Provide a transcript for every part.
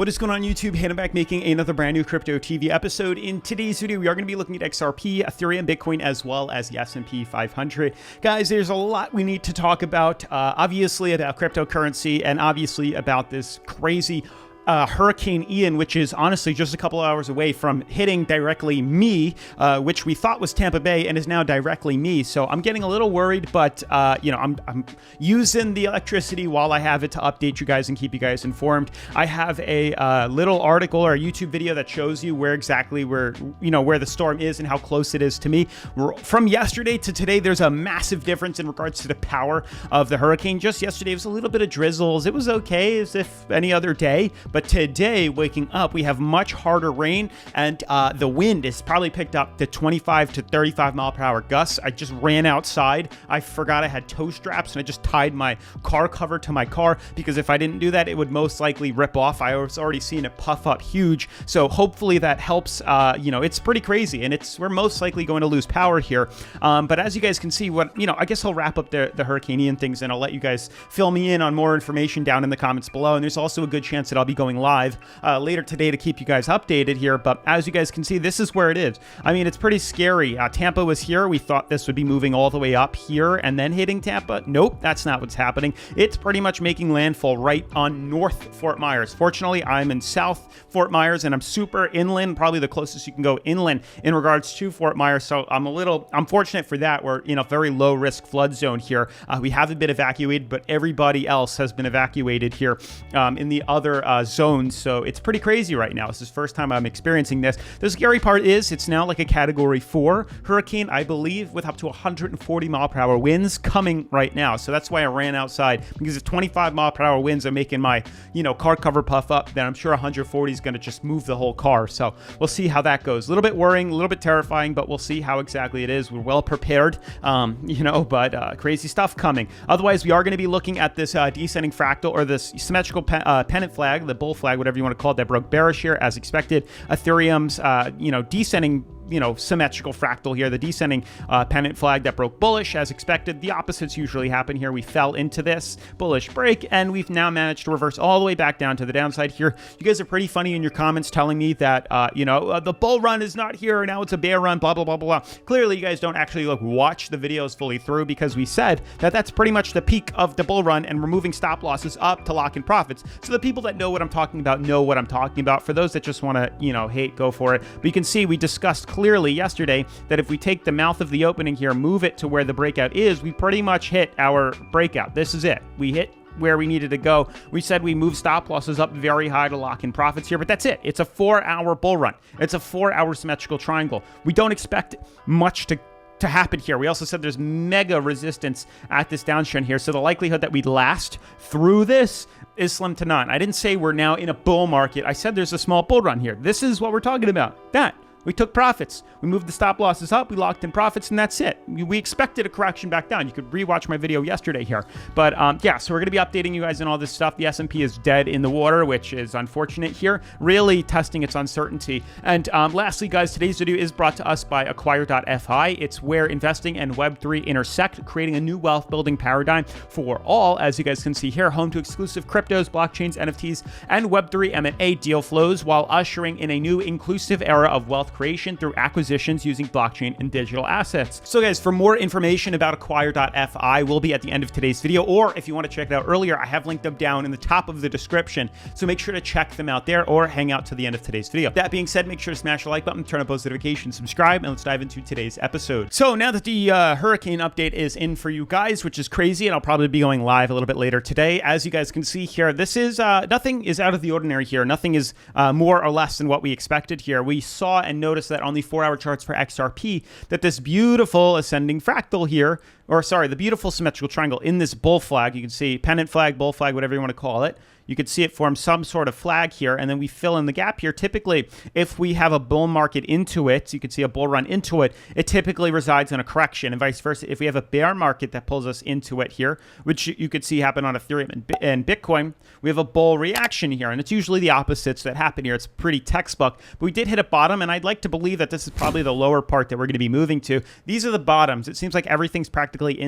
What is going on YouTube? Hannah back making another brand new Crypto TV episode. In today's video, we are going to be looking at XRP, Ethereum, Bitcoin, as well as the S&P 500. Guys, there's a lot we need to talk about, obviously about cryptocurrency and obviously about this crazy Hurricane Ian, which is honestly just a couple hours away from hitting directly me, which we thought was Tampa Bay and is now directly me. So I'm getting a little worried, but you know, I'm using the electricity while I have it to update you guys and keep you guys informed. I have a little article or a YouTube video that shows you where exactly where the storm is and how close it is to me. From yesterday to today, there's a massive difference in regards to the power of the hurricane. Just yesterday, it was a little bit of drizzles. It was okay as if any other day, but today, waking up, we have much harder rain, and the wind is probably picked up to 25 to 35 mile per hour gusts. I just ran outside. I forgot I had toe straps, and I just tied my car cover to my car, because if I didn't do that, it would most likely rip off. I was already seeing it puff up huge, so hopefully that helps. It's pretty crazy, and we're most likely going to lose power here. But as you guys can see, I guess I'll wrap up the Hurricane Ian things, and I'll let you guys fill me in on more information down in the comments below. And there's also a good chance that I'll be going live later today to keep you guys updated here. But as you guys can see, this is where it is. I mean, it's pretty scary. Tampa was here. We thought this would be moving all the way up here and then hitting Tampa. Nope, that's not what's happening. It's pretty much making landfall right on North Fort Myers. Fortunately, I'm in South Fort Myers, and I'm super inland, probably the closest you can go inland in regards to Fort Myers. So I'm fortunate for that. We're in a very low risk flood zone here. We haven't been evacuated, but everybody else has been evacuated here in the other zones. So it's pretty crazy right now. This is the first time I'm experiencing this. The scary part is it's now like a Category 4 hurricane, I believe, with up to 140 mile per hour winds coming right now. So that's why I ran outside, because if 25 mile per hour winds are making my car cover puff up, then I'm sure 140 is going to just move the whole car. So we'll see how that goes. A little bit worrying, a little bit terrifying, but we'll see how exactly it is. We're well prepared, but crazy stuff coming. Otherwise, we are going to be looking at this descending fractal, or this symmetrical pennant flag, the bull flag, whatever you want to call it, that broke bearish here as expected. Ethereum's descending symmetrical fractal here, the descending pennant flag that broke bullish as expected. The opposites usually happen here. We fell into this bullish break, and we've now managed to reverse all the way back down to the downside here. You guys are pretty funny in your comments telling me that the bull run is not here, now it's a bear run, blah blah blah blah. Clearly you guys don't actually watch the videos fully through, because we said that that's pretty much the peak of the bull run, and we're moving stop losses up to lock in profits. So the people that know what I'm talking about know what I'm talking about. For those that just want to hate, go for it. But you can see we discussed clearly yesterday that if we take the mouth of the opening here, move it to where the breakout is, we pretty much hit our breakout. This is it. We hit where we needed to go. We said we move stop losses up very high to lock in profits here, but that's it. It's a 4-hour bull run. It's a 4-hour symmetrical triangle. We don't expect much to happen here. We also said there's mega resistance at this downtrend here, so the likelihood that we'd last through this is slim to none. I didn't say we're now in a bull market. I said there's a small bull run here. This is what we're talking about. That we took profits. We moved the stop losses up. We locked in profits, and that's it. We expected a correction back down. You could rewatch my video yesterday here. But yeah, so we're going to be updating you guys on all this stuff. The S&P is dead in the water, which is unfortunate here, really testing its uncertainty. And lastly, guys, today's video is brought to us by Acquire.Fi. It's where investing and Web3 intersect, creating a new wealth building paradigm for all. As you guys can see here, home to exclusive cryptos, blockchains, NFTs, and Web3 M&A deal flows, while ushering in a new inclusive era of wealth creation through acquisitions using blockchain and digital assets. So guys, for more information about Acquire.Fi, will be at the end of today's video, or if you want to check it out earlier, I have linked them down in the top of the description, so make sure to check them out there or hang out to the end of today's video. That being said, make sure to smash the like button, turn on post notifications, subscribe, and let's dive into today's episode. So now that the hurricane update is in for you guys, which is crazy, and I'll probably be going live a little bit later today, as you guys can see here, this is nothing is out of the ordinary here. Nothing is more or less than what we expected here. We saw and noticed that on the 4-hour charts for XRP, that this beautiful ascending fractal here, or sorry, the beautiful symmetrical triangle in this bull flag, you can see pennant flag, bull flag, whatever you want to call it, you could see it form some sort of flag here, and then we fill in the gap here. Typically, if we have a bull market into it, you can see a bull run into it, it typically resides in a correction, and vice versa. If we have a bear market that pulls us into it here, which you could see happen on Ethereum and Bitcoin, we have a bull reaction here, and it's usually the opposites that happen here. It's pretty textbook, but we did hit a bottom, and I'd like to believe that this is probably the lower part that we're going to be moving to. These are the bottoms. It seems like everything's practically basically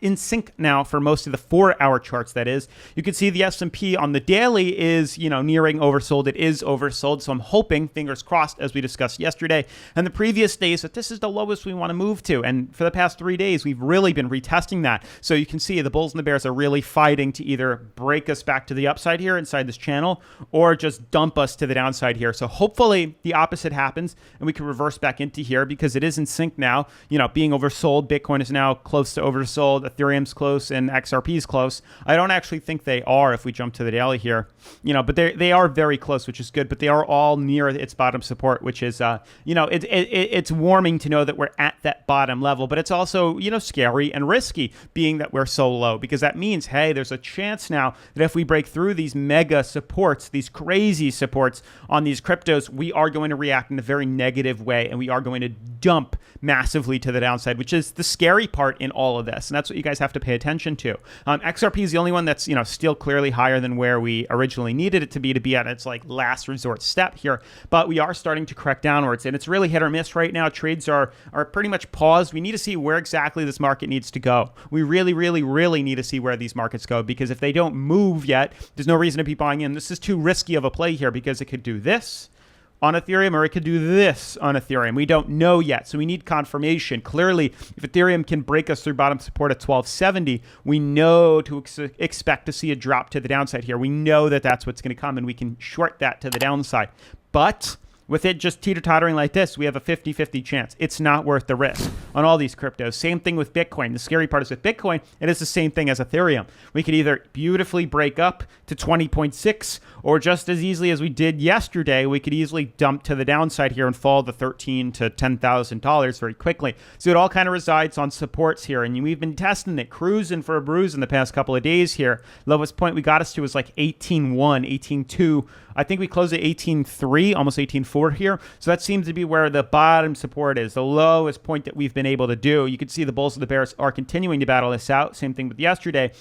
in sync now for most of the 4-hour charts, that is. You can see the S&P on the daily is, nearing oversold. It is oversold, so I'm hoping, fingers crossed, as we discussed yesterday and the previous days, that this is the lowest we want to move to. And for the past 3 days, we've really been retesting that. So you can see the bulls and the bears are really fighting to either break us back to the upside here inside this channel or just dump us to the downside here. So hopefully the opposite happens and we can reverse back into here because it is in sync now. Being oversold, Bitcoin is now close to oversold, Ethereum's close, and XRP is close. I don't actually think they are if we jump to the daily here, but they are very close, which is good, but they are all near its bottom support, which is, it's warming to know that we're at that bottom level, but it's also, scary and risky being that we're so low, because that means, hey, there's a chance now that if we break through these mega supports, these crazy supports on these cryptos, we are going to react in a very negative way and we are going to dump massively to the downside, which is the scary part in all of this. And that's what you guys have to pay attention to. XRP is the only one that's, still clearly higher than where we originally needed it to be at its last resort step here. But we are starting to correct downwards and it's really hit or miss right now. Trades are pretty much paused. We need to see where exactly this market needs to go. We really, really, really need to see where these markets go, because if they don't move yet, there's no reason to be buying in. This is too risky of a play here because it could do this on Ethereum or it could do this on Ethereum. We don't know yet, so we need confirmation. Clearly, if Ethereum can break us through bottom support at 1270, we know to expect to see a drop to the downside here. We know that that's what's going to come and we can short that to the downside. But with it just teeter-tottering like this, we have a 50-50 chance. It's not worth the risk on all these cryptos. Same thing with Bitcoin. The scary part is with Bitcoin, it is the same thing as Ethereum. We could either beautifully break up to 20.6, or just as easily as we did yesterday, we could easily dump to the downside here and fall to $13,000 to $10,000 very quickly. So it all kind of resides on supports here, and we've been testing it, cruising for a bruise in the past couple of days here. Lowest point we got us to was 18.1, 18.2. I think we closed at 18.3, almost 18.4 here. So that seems to be where the bottom support is, the lowest point that we've been able to do. You can see the bulls and the bears are continuing to battle this out. Same thing with yesterday.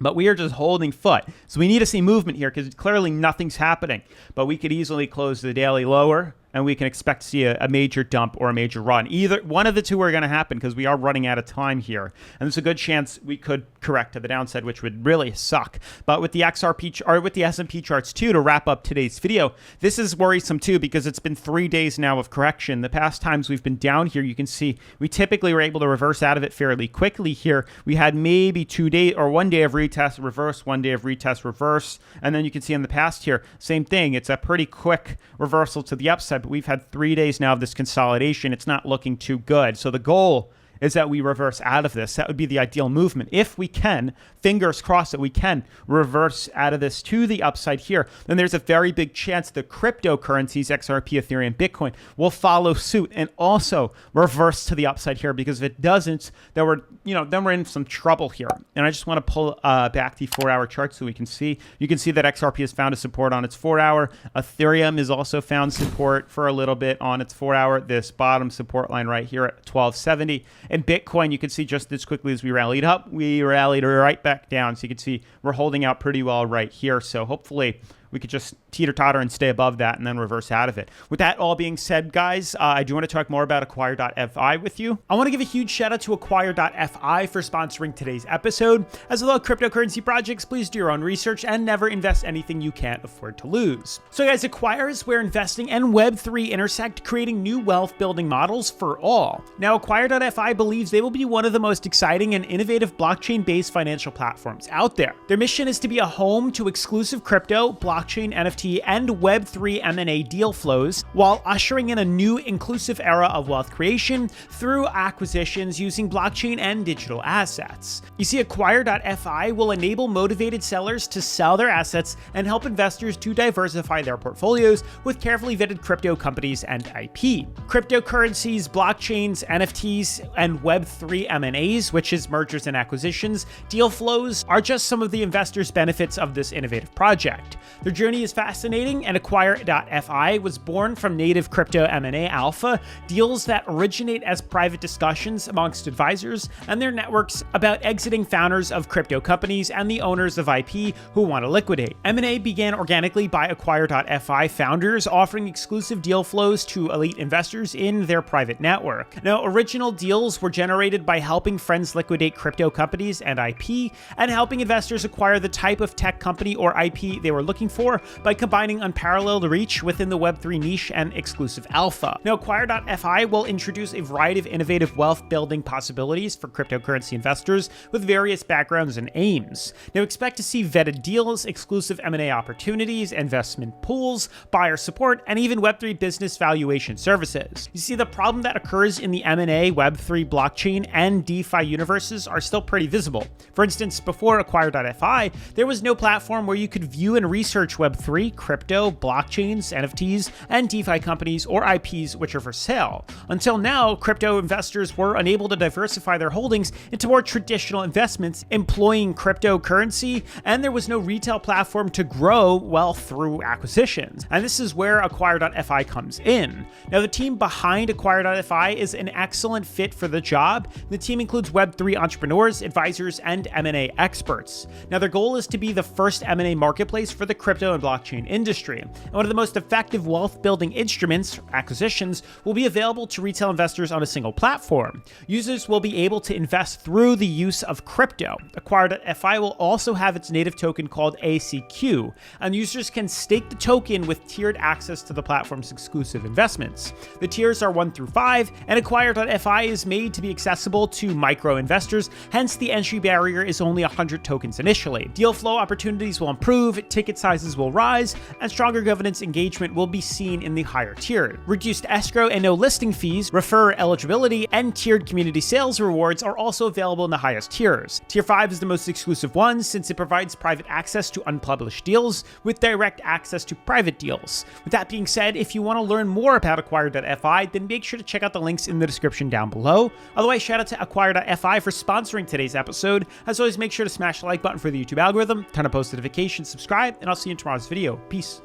But we are just holding foot. So we need to see movement here because clearly nothing's happening. But we could easily close the daily lower and we can expect to see a major dump or a major run. Either one of the two are going to happen because we are running out of time here. And there's a good chance we could correct to the downside, which would really suck. But with the XRP or with the S&P charts too, to wrap up today's video, this is worrisome too because it's been 3 days now of correction. The past times we've been down here, you can see we typically were able to reverse out of it fairly quickly here. We had maybe 2 days or 1 day of retest, reverse, 1 day of retest, reverse. And then you can see in the past here, same thing. It's a pretty quick reversal to the upside. But we've had 3 days now of this consolidation. It's not looking too good. So the goal is that we reverse out of this. That would be the ideal movement. If we can, fingers crossed that we can reverse out of this to the upside here, then there's a very big chance the cryptocurrencies, XRP, Ethereum, Bitcoin, will follow suit and also reverse to the upside here, because if it doesn't, then we're in some trouble here. And I just want to pull back the 4-hour chart so we can see. You can see that XRP has found a support on its 4-hour. Ethereum has also found support for a little bit on its 4-hour, this bottom support line right here at 1270. And Bitcoin, you can see just as quickly as we rallied up, we rallied right back down. So you can see we're holding out pretty well right here. So hopefully we could just teeter-totter and stay above that and then reverse out of it. With that all being said, guys, I do want to talk more about Acquire.Fi with you. I want to give a huge shout out to Acquire.Fi for sponsoring today's episode. As with all cryptocurrency projects, please do your own research and never invest anything you can't afford to lose. So guys, Acquire is where investing and Web3 intersect, creating new wealth building models for all. Now, Acquire.Fi believes they will be one of the most exciting and innovative blockchain-based financial platforms out there. Their mission is to be a home to exclusive crypto, blockchain, NFT, and Web3 M&A deal flows, while ushering in a new inclusive era of wealth creation through acquisitions using blockchain and digital assets. You see, Acquire.Fi will enable motivated sellers to sell their assets and help investors to diversify their portfolios with carefully vetted crypto companies and IP. Cryptocurrencies, blockchains, NFTs, and Web3 M&As, which is mergers and acquisitions, deal flows, are just some of the investors' benefits of this innovative project. There's Their journey is fascinating, and Acquire.Fi was born from native crypto M&A alpha, deals that originate as private discussions amongst advisors and their networks about exiting founders of crypto companies and the owners of IP who want to liquidate. M&A began organically by Acquire.Fi founders offering exclusive deal flows to elite investors in their private network. Now, original deals were generated by helping friends liquidate crypto companies and IP, and helping investors acquire the type of tech company or IP they were looking for by combining unparalleled reach within the Web3 niche and exclusive alpha. Now, Acquire.Fi will introduce a variety of innovative wealth building possibilities for cryptocurrency investors with various backgrounds and aims. Now, expect to see vetted deals, exclusive M&A opportunities, investment pools, buyer support, and even Web3 business valuation services. You see, the problem that occurs in the M&A, Web3, blockchain, and DeFi universes are still pretty visible. For instance, before Acquire.Fi, there was no platform where you could view and research Web3, crypto, blockchains, NFTs, and DeFi companies or IPs which are for sale. Until now, crypto investors were unable to diversify their holdings into more traditional investments employing cryptocurrency, and there was no retail platform to grow wealth through acquisitions. And this is where Acquire.Fi comes in. Now, the team behind Acquire.Fi is an excellent fit for the job. The team includes Web3 entrepreneurs, advisors, and M&A experts. Now, their goal is to be the first M&A marketplace for the crypto and blockchain industry. And one of the most effective wealth building instruments, acquisitions, will be available to retail investors on a single platform. Users will be able to invest through the use of crypto. Acquire.Fi will also have its native token called ACQ, and users can stake the token with tiered access to the platform's exclusive investments. The tiers are 1 through 5, and Acquire.Fi is made to be accessible to micro investors, hence the entry barrier is only 100 tokens initially. Deal flow opportunities will improve, ticket sizes will rise, and stronger governance engagement will be seen in the higher tier. Reduced escrow and no listing fees, referrer eligibility, and tiered community sales rewards are also available in the highest tiers. Tier 5 is the most exclusive one since it provides private access to unpublished deals with direct access to private deals. With that being said, if you want to learn more about Acquire.Fi, then make sure to check out the links in the description down below. Otherwise, shout out to Acquire.Fi for sponsoring today's episode. As always, make sure to smash the like button for the YouTube algorithm, turn on post notifications, subscribe, and I'll see you in tomorrow's video. Peace.